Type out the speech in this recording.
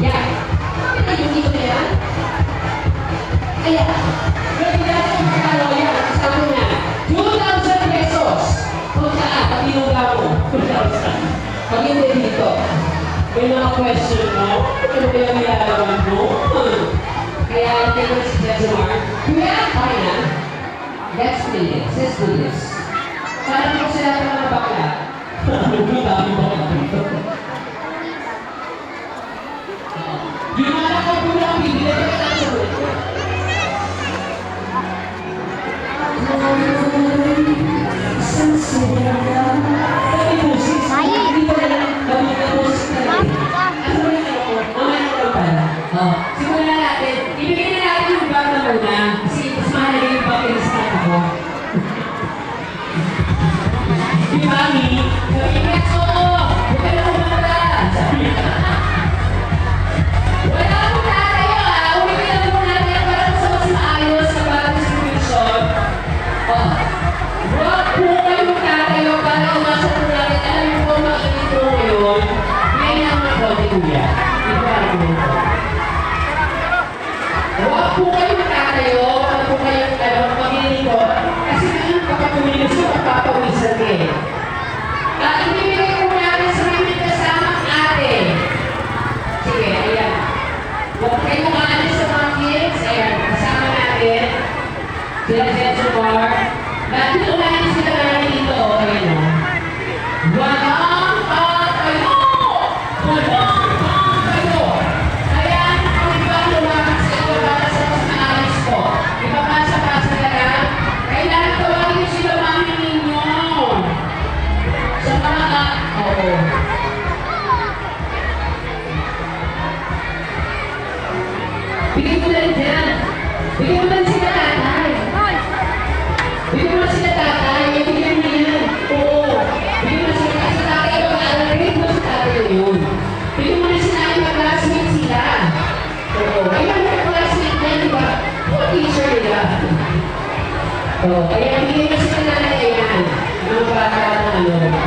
Yan. Yung dito na yan. Ayan. Regalo ng magkano yan. Kasama niya. 2,000 pesos. Kung saan, pag-inuga mo. 2,000. Pag hindi dito. May mga question mo. Ano ba yung nilalaman mo? Kaya, tingnan si Jesuar. Kuya, okay na. Let's do this. Let's do this. Parang kung sila ng mga bakla. Ano dami bakla dito? Yung mga nakapulang bibili ko na sa ulit. Sabi po, hindi ko na lang gawin na po sa sarili. Ano mo na ako? Mamaya na lang pala. Simulan natin. Ibigay na natin yung bag na muna. Kasi mas mahalaga yung bag na sa ako. Di mami, sabi niya, oo, huwag ka na kumanta. Sabi niya. Wala akong tatayo ulitin na muna natin para sa mas maayos sa bagong situation. Huwag po kayong tatayo para umasa po natin. Alam niyo po, mainit po ngayon. Ngayon ang mga konti kuya. Ito ang kumento. Huwag po kayong tatayo, huwag po kayong pamilin ko. Kasi ngayon kapag pumilis ko, magpapawisan ka eh. Ibibigay po natin sa mga kasamang ate. Sige, ayan. Huwag kayong maalis sa mga kids. Ayan, kasama natin. Sila Jesuar. Dahil unahin sila natin dito. Ayan o. Walang tatayo! Walang tatayo! Ayan, kung iba lumakas sa iyo para sa mas maayos po. Ipapasa-pasa na lang. Kailangan tawagin niyo sila mami ninyo. Sa mga oo. Bigyan mo na rin dyan. Bigyan mo na rin sila tatay. Bigyan mo na sila tatay. Bigyan mo yan. Oo. Bigyan mo na sila kasi tatay. Mag-aaral mo sa tatay yun. Bigyan mo na sila yung mag-classmate sila. Oo. Kaya mag-classmate na, di ba? O teacher nila. Oo. Kaya bigyan mo sila nanay yan. Mga bata ng ano.